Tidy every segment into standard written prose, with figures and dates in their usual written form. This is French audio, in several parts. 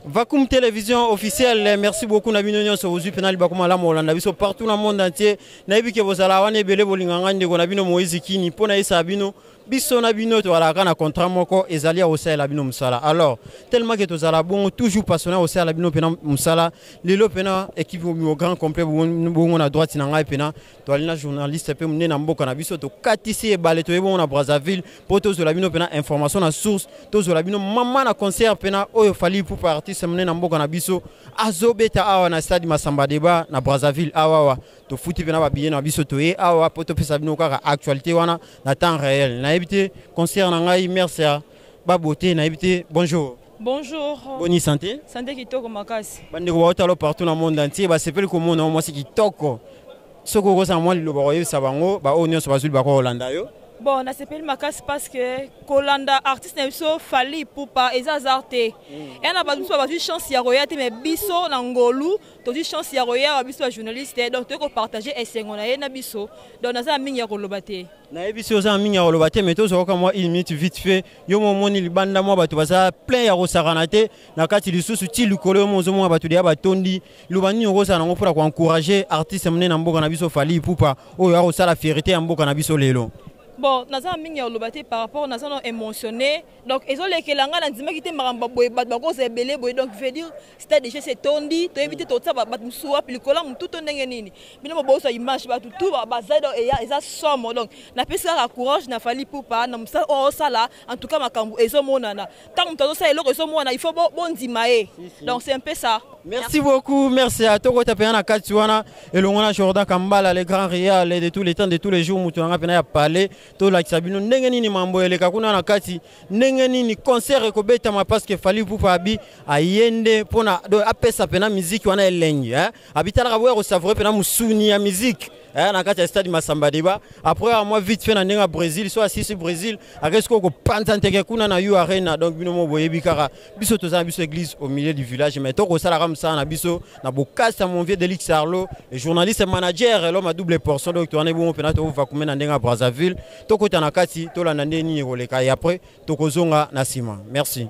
Vacuum Télévision officielle, merci beaucoup Nabino sur vos penal bakuma la molanda biso partout dans le monde entier. Nabi ke bozala wane bele bolinganga ndeko Nabino Moïse Kini pona isa bino biso Nabino to ala kana contrat moko ezali au sel Nabino musala. Alors, tellement que tozala bon toujours passionné au sel Nabino pena musala, lelo pena équipe au grand complet bon à droite nanga pena to alina journaliste pe mne na mboka na biso to katisi e bale to ebon na Brazzaville pour to Nabino pena information na source to Nabino mama na concert pena oyo fali pour partir semene na mboka na biso azobeta awa na stade Masamba Deba na Brazzaville awa to futi pena ba billet na biso to e awa poto pesa bino kaka actualité wana na temps réel na ebité concert na ngai merci à baboté na ebité bonjour. Bonjour. Bonne santé. Santé kitoko makasi. Bande ko batalo partout na monde entier ba sepeli ko mona moi c'est kitoko. Soko ko sa moi liloba ko yebisa bango ba onyo so bazuli ba ko Hollanda yo. Bon, na sepeli makasi parce que Kolanda artiste na biso fali poupa ezazarte. Et na ba biso ba chance ya royauté mais biso na ngolu, to di chance ya royauté biso journaliste donc to ko partager esengo na ye na biso. Donc na za mingi ya kolobate. Na ebiso za mingi ya kolobate mais to zo ka moi une minute vite fait yo momoni libanda moi bato baza plein ya rosaranate na kati lisusu ti likolo mo zo mo bato dia batondi lubani rosa na ngopura ko encourager artiste mne na mboka na biso fali poupa oyo ya rosala fierté ya mboka na biso lelo. Bon, nous avons mis le par rapport à nos émotionné. Donc, ils ont les kelanga dans le qui maramba boy badbako c'est belé boy donc veut dire c'était déjà c'est tondi, tu éviter tout ça bat msoua puis le collant tout on nini. Mais non bon ça image bat tout bazai donc et ça somme donc na pesa la courage na fali pour pas na msa oh ça là en tout cas makambu ezo monana. Tant que ça eloko ezo monana il faut bon dimae. Donc c'est un peu ça. Merci beaucoup, merci à Toko Tapena Katsuana et Longona Jordan Kambala, les grands réals de tous les temps, de tous les jours, Moutouna Pena parlé, tout la Sabino, Nengeni Mambo et les Kakuna Nakati, Nengeni concert et Kobetama parce qu'il fallait pour Fabi à Yende, pour appeler sa pena musique, on a l'engue, habitant la voix au savoir pena Moussouni à musique. Na kati ya stade Masamba Deba après moi vite fait na ndenge Brésil soit assis Brésil avec ce qu'on pantante kuna na yu arena donc bino mo boye bikara biso toza biso église au milieu du village mais to ko sala comme ça na biso na bokasa mon vieux Delix Arlo le journaliste et manager l'homme à double portion donc tourner bon pena to va kuma na ndenge Brazzaville to ko na kati to la ndenge ni roleka et après to ko zonga na sima merci.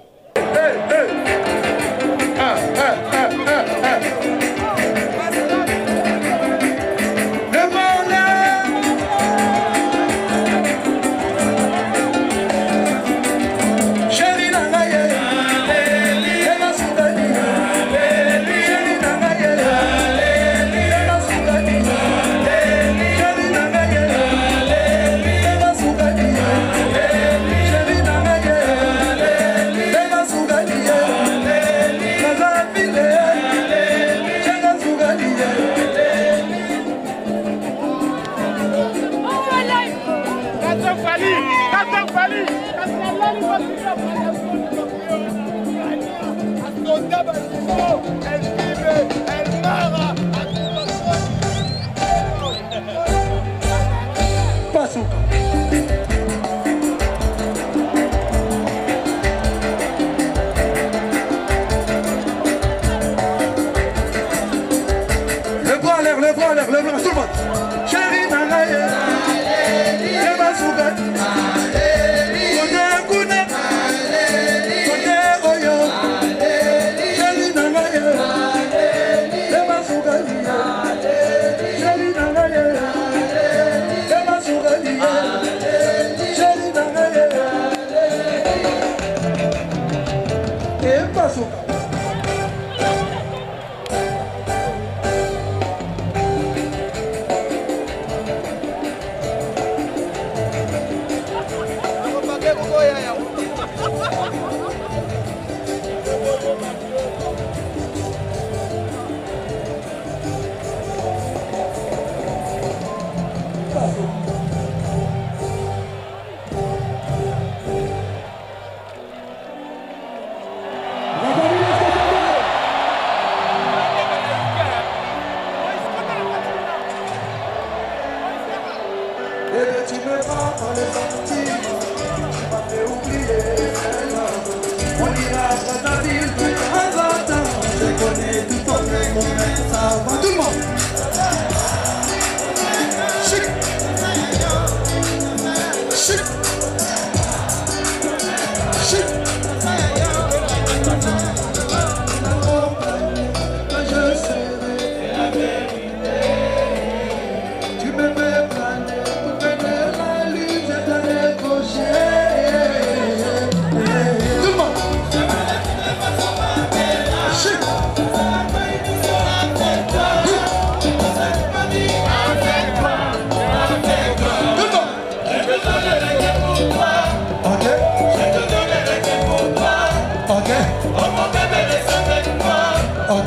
Mon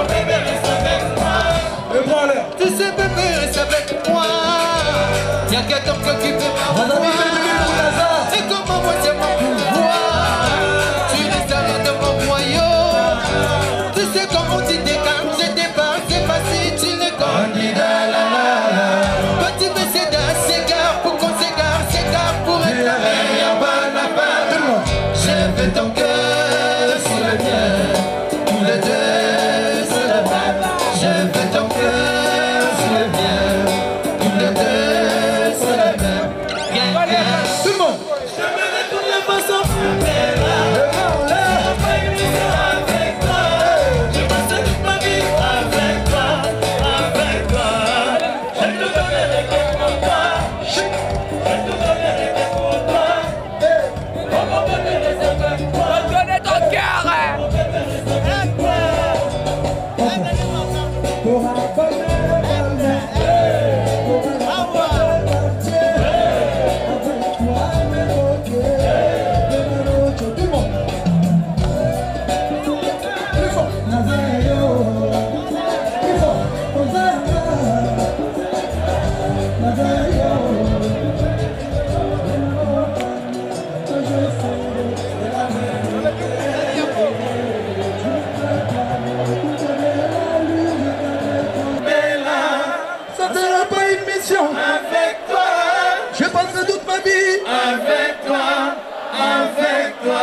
bébé reste avec moi. Tu sais bébé reste avec moi. Y'a qu'un homme qui peut m'avoir. Et comment moi c'est mon pouvoir. Tu resteras dans mon royaume. Tu sais comment tu dégages, je débarque, c'est facile, tu le candidat la la. Quand tu me cédas, s'égare pour qu'on s'égare pour être la meilleure balle à balle. Je fais ton cœur sur le mien, tous les deux sur la balle. Je fais ton cœur sur le mien, tous les deux sur la balle. Tout le monde. Je me retourne la façon. Avec toi, je passerai toute ma vie. Avec toi, avec toi.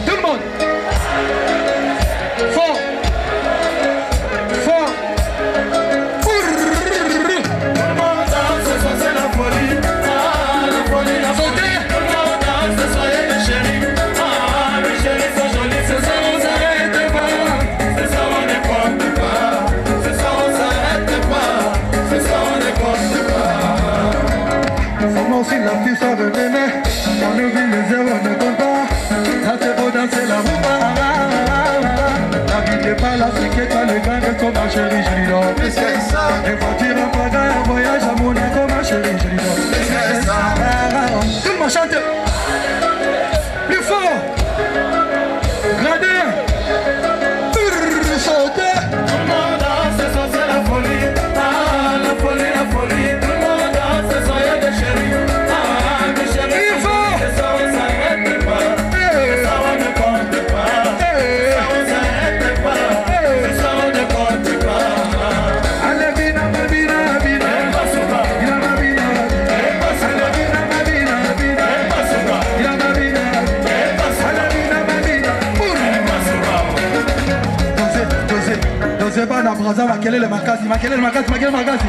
Tout le monde. Fort. Fort. Tout le monde danse, ce soir c'est la folie. Ah, la folie, la folie. Tout le monde danse, ce soir il y a des chéris. Ah, mes chéris sont jolis. Ce soir on s'arrête pas. Ce soir on ne compte pas. Ce soir on s'arrête pas. Ce soir on ne compte pas. Comment si la fille sort de mémé. On oublie les zéros, on ne compte pas. Là c'est beau danser la rumba. La vie n'est pas là, c'est que toi le gars de ma chérie, je lui donne. Et quand tu rentres dans un voyage à Monaco, ma chérie, je lui donne. Tout le monde chante. Plus fort. Gradin. Sauter. Tout le monde danse, ce soir c'est la folie. Ah, la folie, la folie. Tout le monde danse, ce soir il y a des chéris. Ah, mes chéris. Ce soir on s'arrête pas. Ce soir on ne compte pas. Ce soir on s'arrête pas. Ce soir on ne compte pas. Allez, vina, vina, vina. Vina, vina, vina. Allez, vina, vina, vina. Vina, vina, vina. Dosez pas la braza, maquiller le makasi, maquiller le makasi, maquiller le makasi.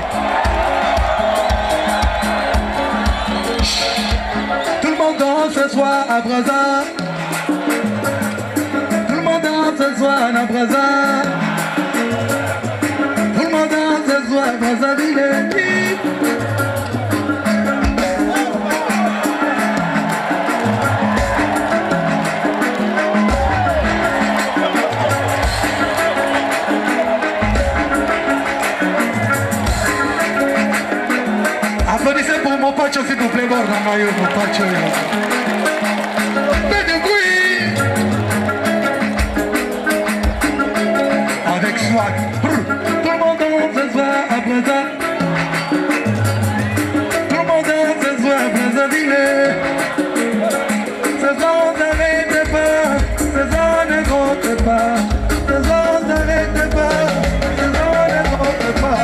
Tout le monde danse ce soir à braza. Tout le monde danse ce soir à braza. Tout le monde danse ce soir à Brazzaville. Applaudissez pour mon pacho s'il vous plaît, bord dans maillot, mon pacho. Faites du bruit. Avec swag. Tout le monde danse ce soir à Brazza. Tout le monde danse ce soir à Brazzaville. Ce soir on n'arrête pas. Ce soir on ne compte pas. Ce soir on n'arrête pas. Ce soir on ne compte pas.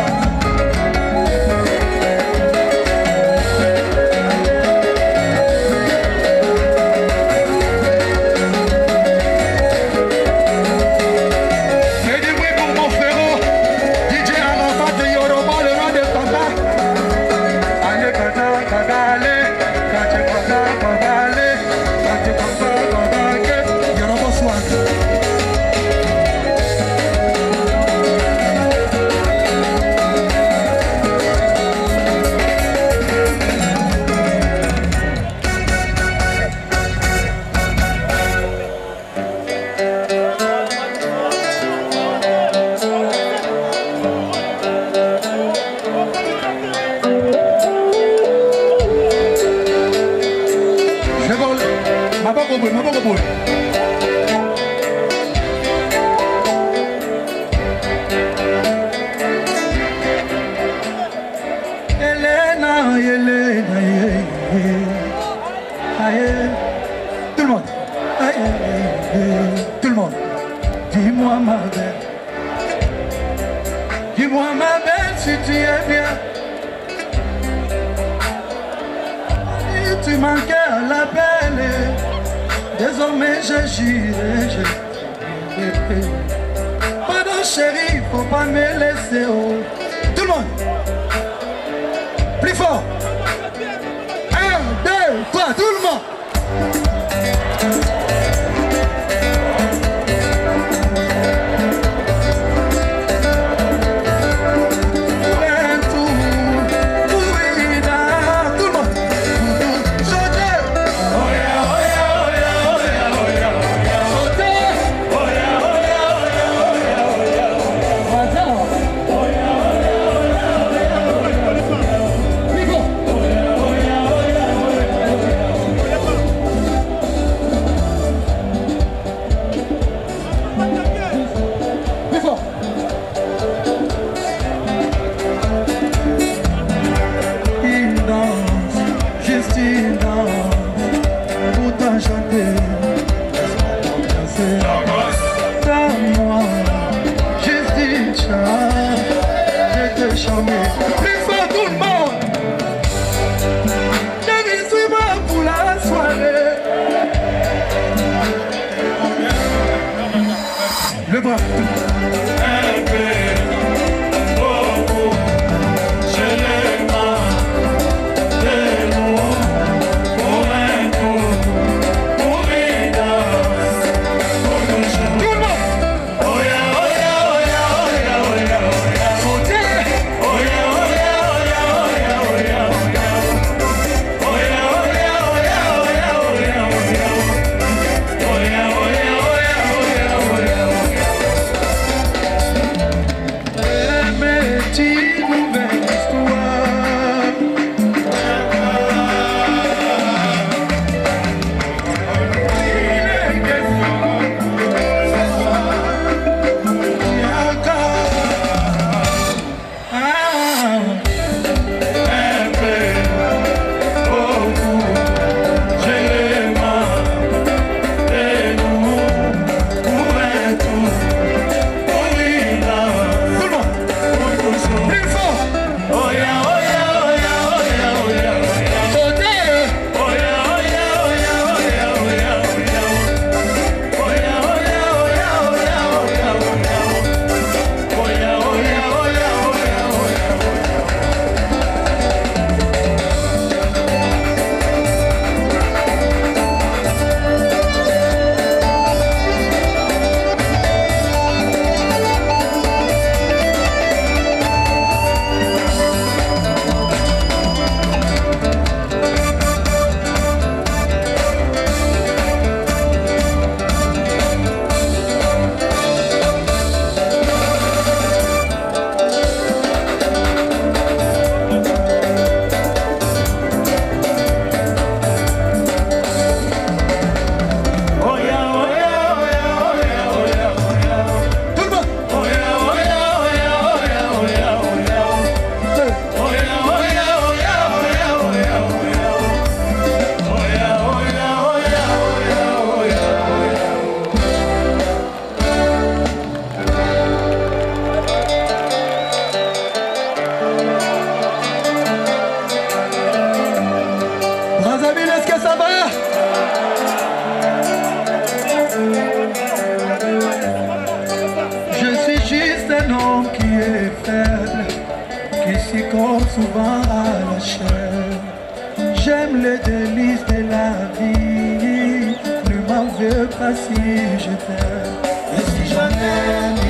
J'aime les délices de la vie. Ne m'en veux pas si je t'aime. Et si j'en aime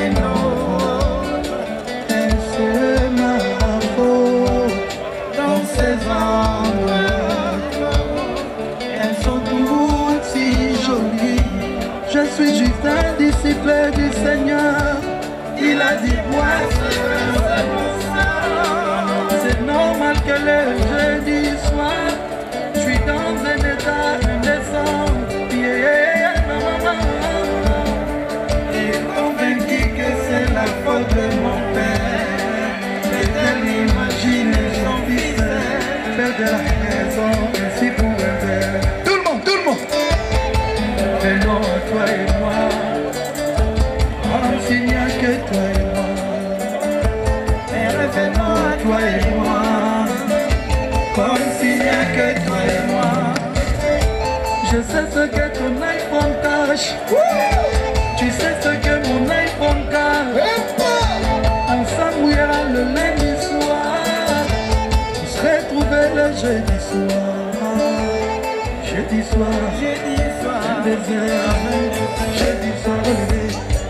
une autre, et c'est ma faute. Dans ces endroits, elles sont toutes si jolies. Je suis juste un disciple du Seigneur. Il a dit moi c'est normal que le jeudi soir je suis dans un état indécent. Et convaincu que c'est la faute de mon père. Et imaginer son fils faire de la raison ainsi pour un père. Tout le monde et non toi et moi. S'il n'y a que toi et moi, et revenons à toi et moi, comme s'il n'y a que toi et moi. Je sais ce que ton iPhone cache, tu sais ce que mon iPhone cache. On s'amouillera le lundi soir, on se retrouvera le jeudi soir. Jeudi soir, un désert, jeudi soir, relevé.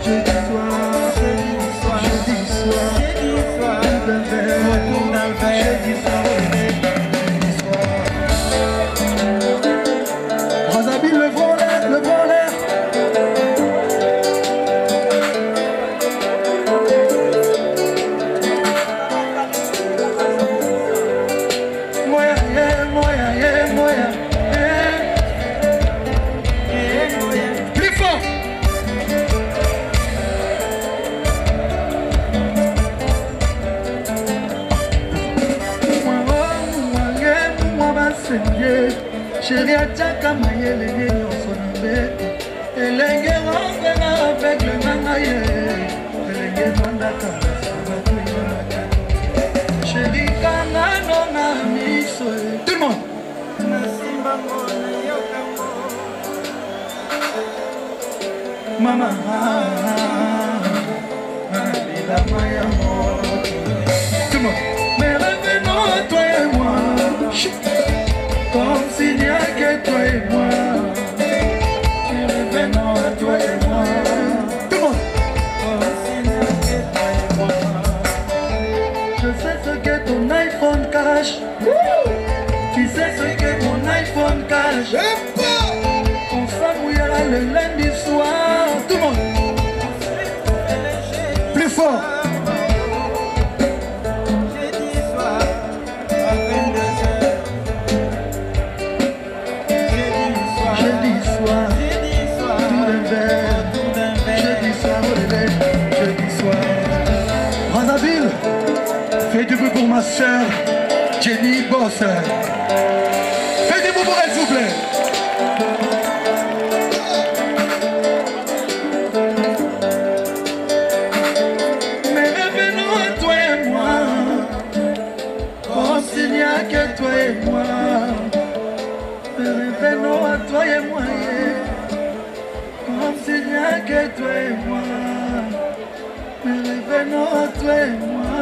Jeudi soir, retour d'un verre. Jeudi soir, Razabine, le vent l'air, le vent l'air. Moya. Plus fort. Chérie Atchaka Mayele Nyonsonambe Elenge Rangena avec le Nanaye Elenge Mandaka Chérie Kanano Namiso. Tout le monde. Mama tout le monde. Mais revenons à toi et moi. Comme s'il n'y a que toi et moi. Revenons à toi et moi. Tout le monde. Comme s'il n'y a que toi et moi. Je sais ce que ton iPhone cache. Tu sais ce que mon iPhone cache. On s'amouillera le lundi soir. Tout le monde. Plus fort. Fais du bruit pour ma soeur Jenny Boss. Fais du bruit pour elle, s'il vous plaît. Mais revenons à toi et moi, comme s'il n'y a que toi et moi. Mais revenons à toi et moi, comme s'il n'y a que toi et moi. Mais revenons à toi et moi,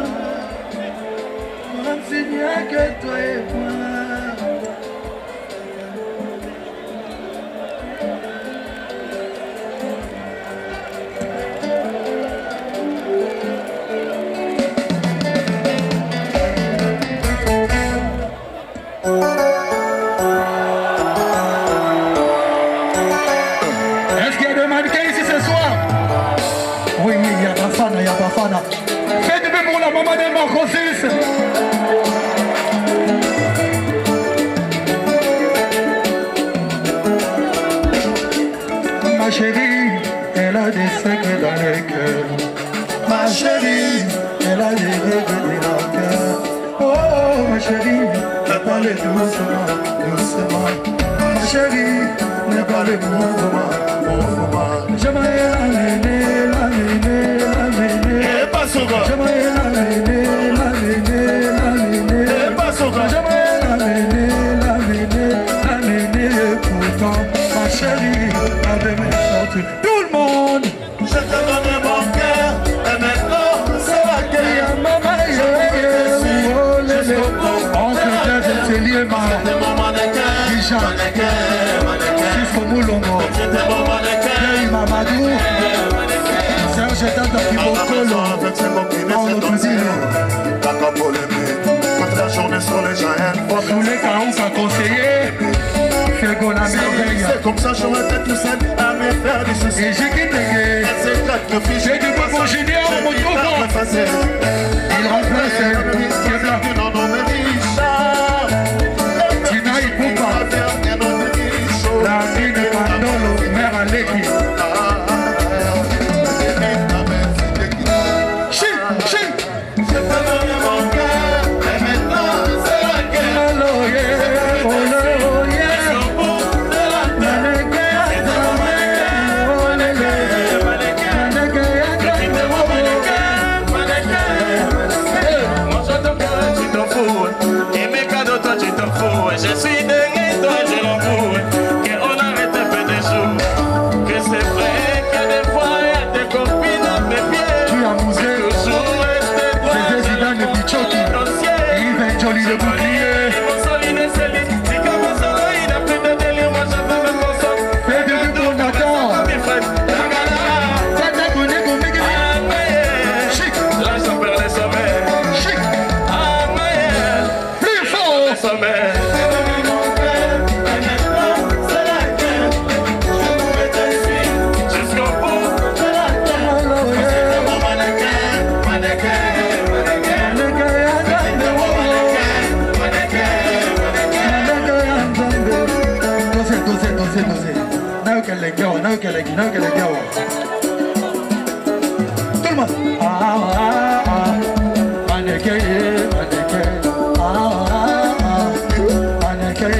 comme s'il n'y a que toi et moi. Est-ce qu'il y a des mannequins ici ce soir? Oui, il y a Bafana, Faites du bruit pour la maman de Marcosis. Ma chérie, elle a des secrets dans le cœur. Ma chérie, elle a des rêves dans le cœur. Oh, ma chérie, ne parle doucement. Ma chérie, ne parle mouvement. J'aimerais l'amener. J'aimerais l'amener. Pourtant, ma chérie avait mes sortes. Tout le monde. Je te donne mon cœur. Et maintenant, c'est la guerre. Maman, entre tes liés, Khadija, Cisco Moulongo, Hey Mamadou, Serge Tata Kibokolo, Paolo Tuzino. Tous les cas où ça conseillé, fait qu'on a merveille. C'est comme ça j'aurais été tout seul à me faire des soucis. Et j'ai quitté. J'ai du Bobo Junior, mon copain. Il remplace Kebla. Tina Ipupa. La fille de Pandolo, mère Aleki. Je suis dingue, toi je l'en fous. Qu'on arrête un peu des jours. Que c'est vrai que des fois il y a des copines à mes pieds. Tu as mousé, toujours rester droit. c'est Zidane de Pichoki. Il va être joli de bouclier. Mon solide et solide. Si comme un solo, il a plus de délire. Moi j'attends même mon son. Fais de lui pour Nathan. Tata connaît qu'on met chic. Là j'en perds les sommets. Chic. Ah mais plus fort. les sommets. Now que le gawa. Tout le monde. Maneke, maneke. Maneke, maneke.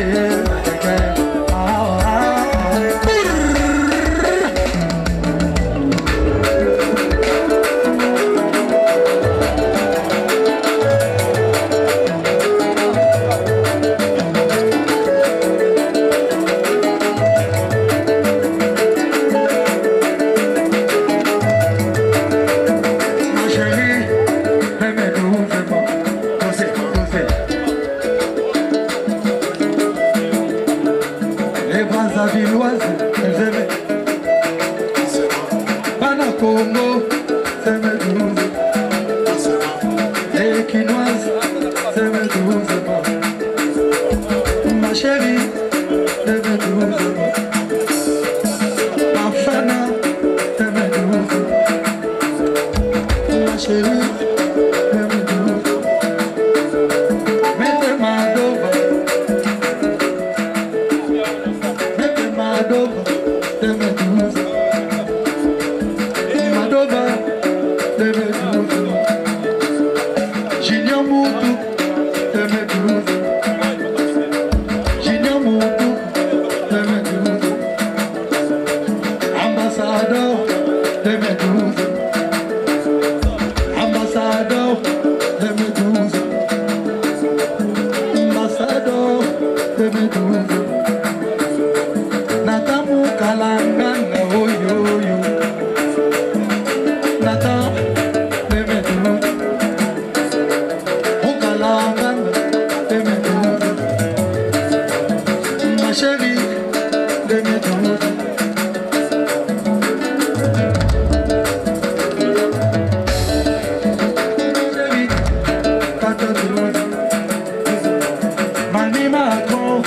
Mani Macron,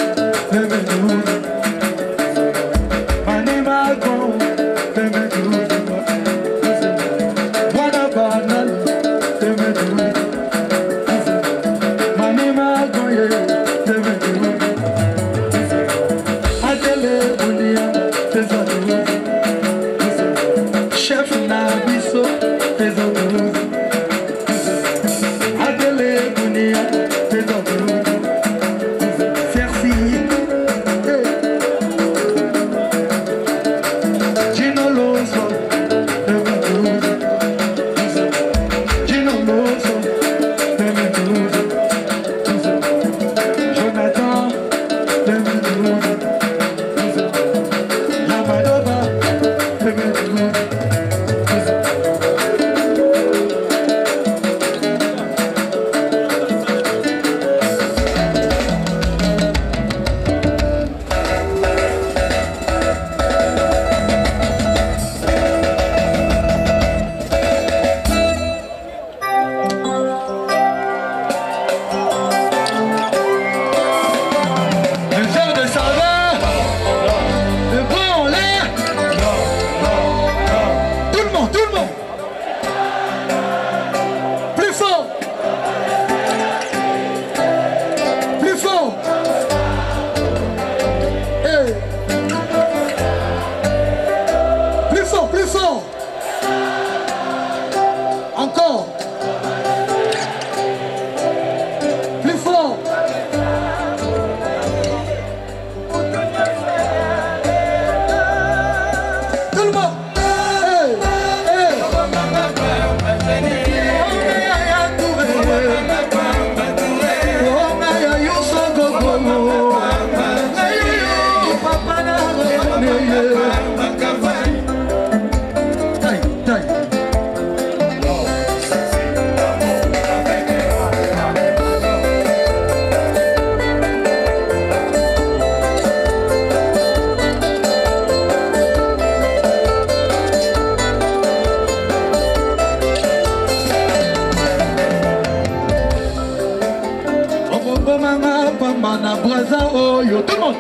oh, yo, tout le monde.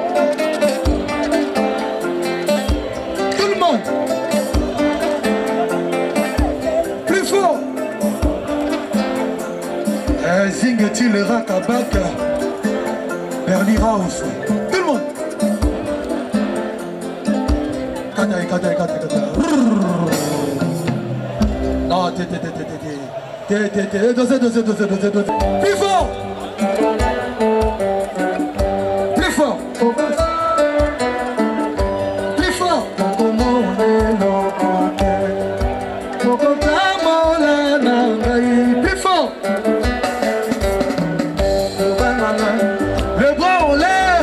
Tout le monde. Plus fort. Zing-t-il le Rakabak, Bernie House. Tout le monde. Kata. Non, dosez. Plus fort. Plus fort. Plus fort. Plus fort. Le bras en l'air.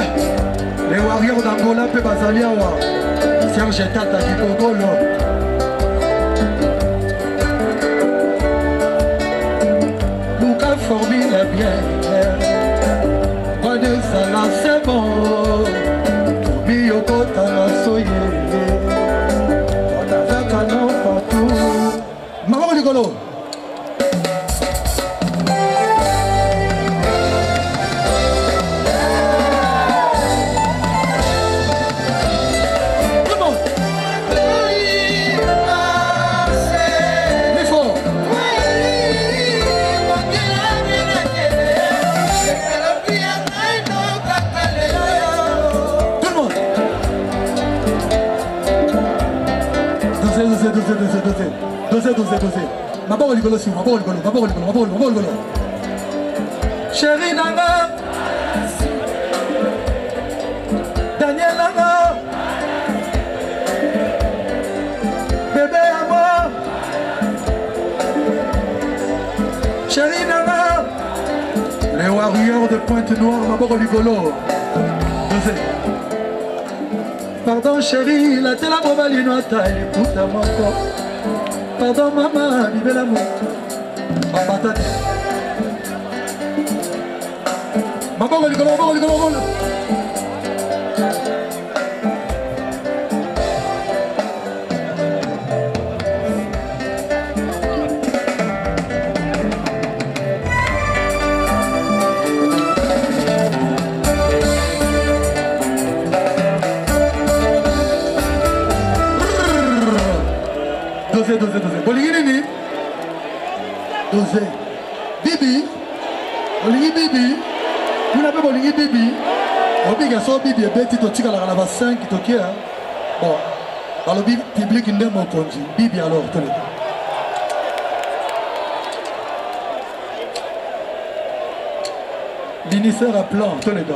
Les warriors d'Angola peuvent basalia. Serge Tata Kikogolo. Luka formule bien. Pas de sala, c'est bon. Miyoko Talasoye. On a un canon partout. Maman Rigolo. Dosez. Ma parole rigolo aussi, ma parole rigolo. Chérie Nanga, Daniel Nanga, bébé à moi, chérie Nanga, les warriors de Pointe-Noire, ma parole rigolo. Dosez. Pardon chérie, la télé a taille, écoute à mon corps. Pardon maman, vive l'amour. Patate. Maman, rigolo. Dosez. Bibi. Bibi. Vous n'avez pas Bibi. Obiga so Bibi et Betty Totika la 5 qui toquait. Bon. Dans le public, il n'aime pas Bibi alors. Ministère à plan, tous les gars.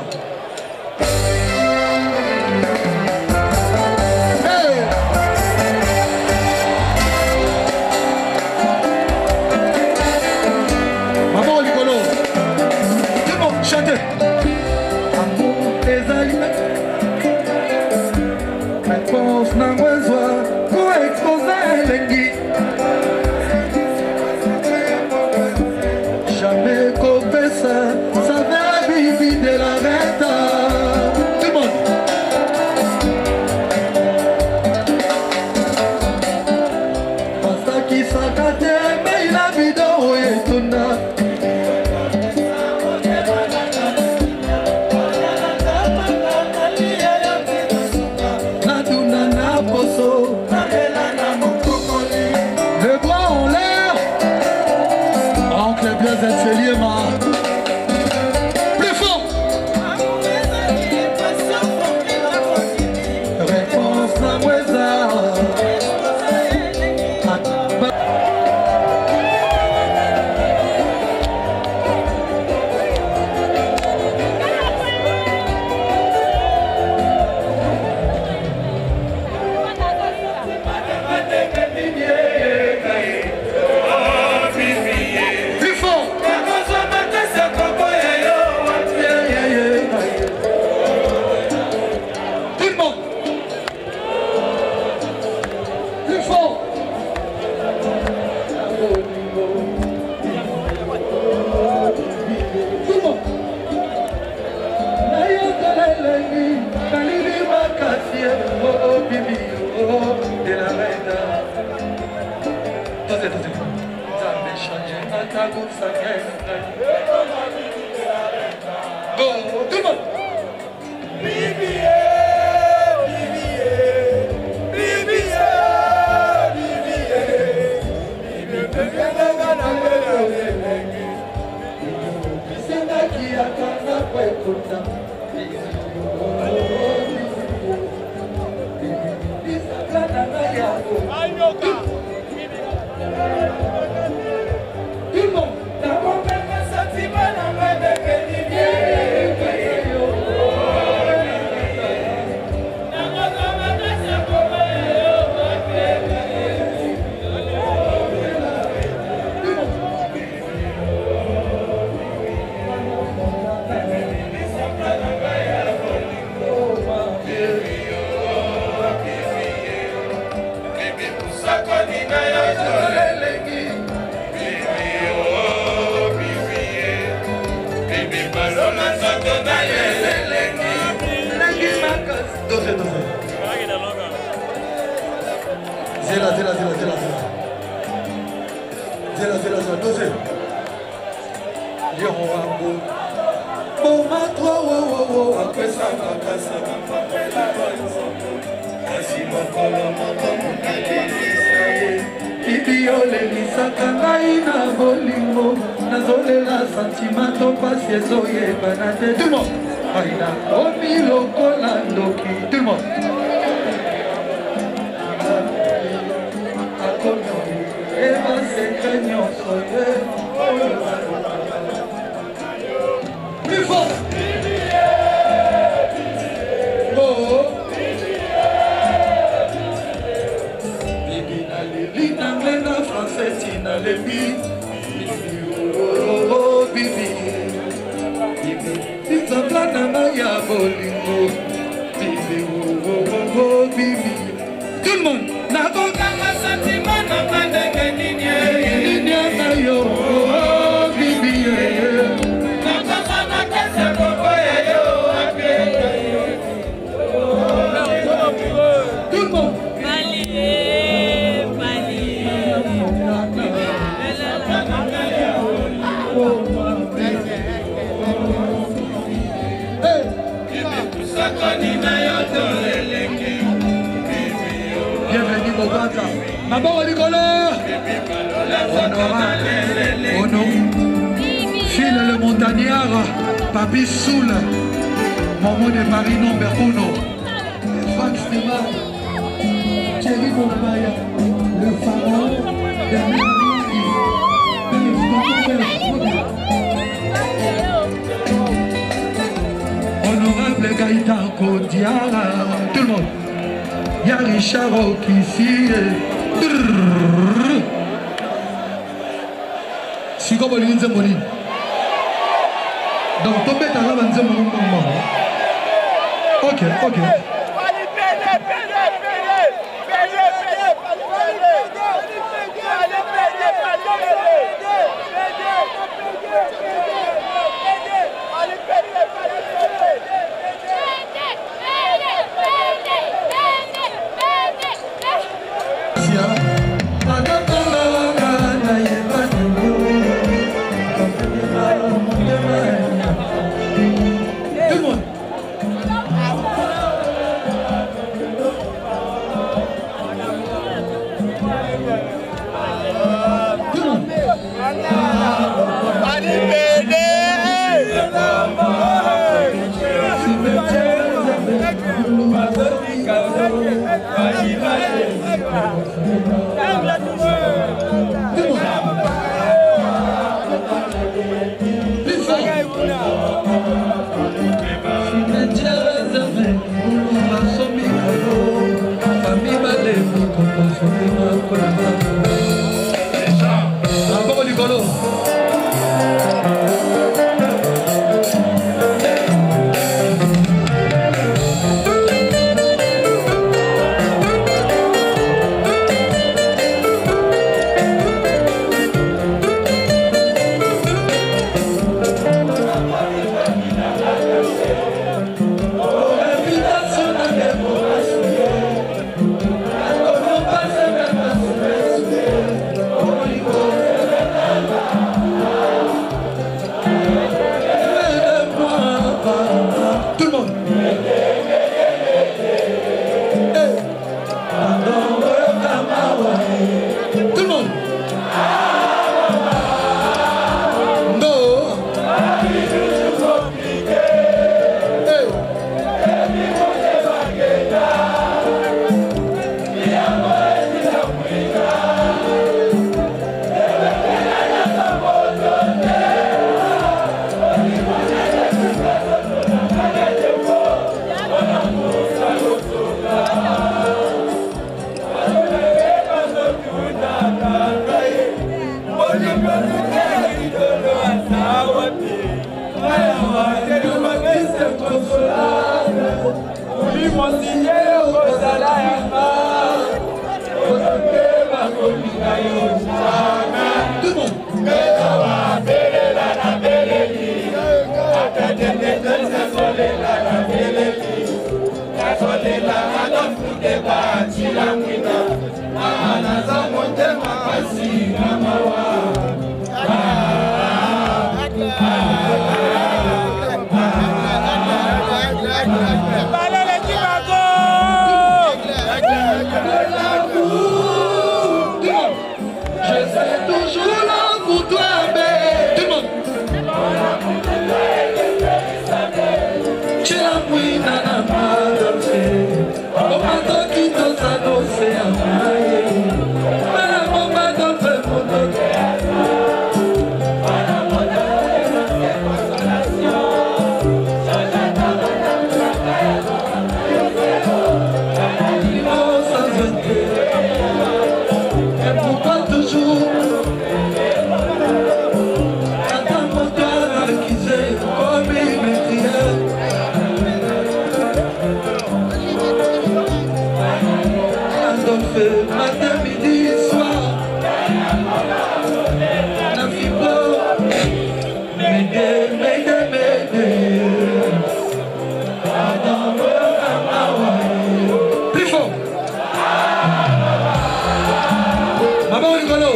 Papi Soul, Maman de Paris number 1, Franck Stéman, Thierry Bombaya, le pharaon de Honorable Gaïtan Kodiara, tout le monde. Il y a Richard Rock ici. Si comme on dit, donc, tu peux t'arrêter à dire mon moment. Ok. La Je serai toujours là pour toi, bébé. Tu l'as pris dans la main de fait. Au matin qui t'ose annoncer à maille. Mais la maman t'en fait mon nom. Matin, midi, soir, la fibre, plus fort. Maman rigolo.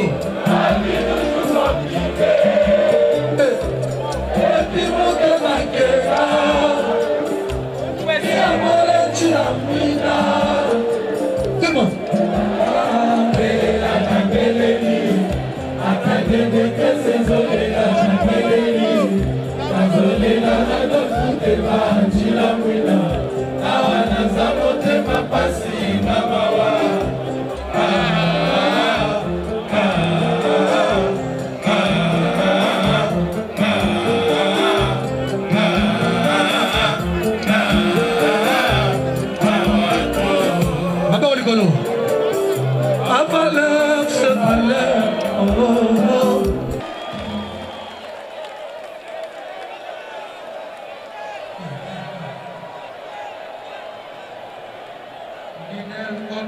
Et puis mon démarquera, et à mon tu l'as mis là. Dis-moi.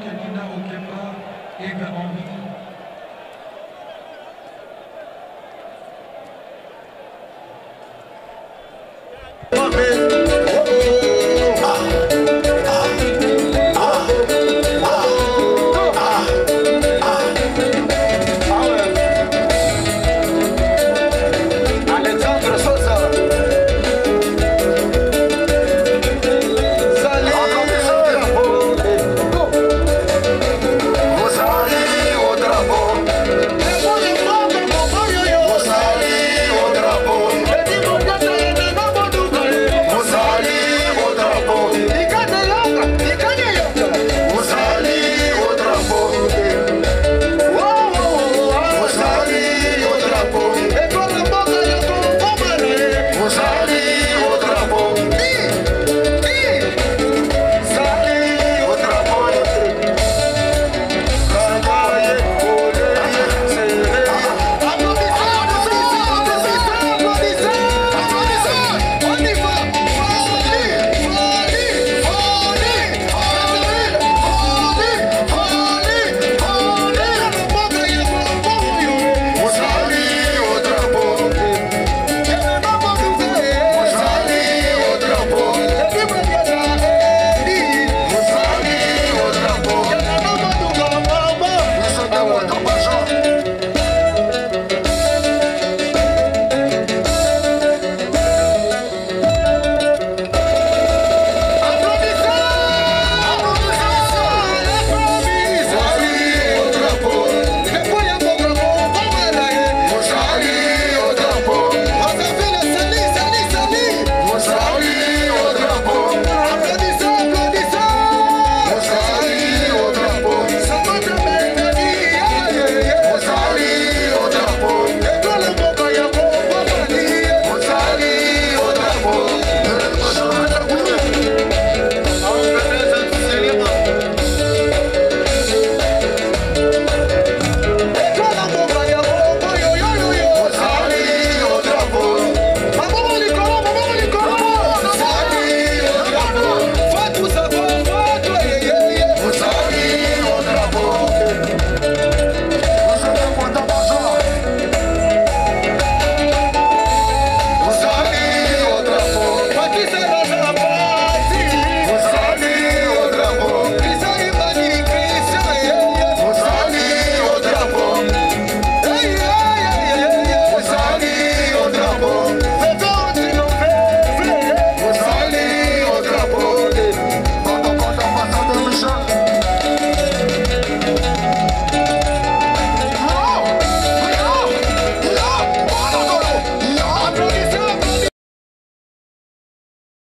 Nina Okeba, Ega Henri.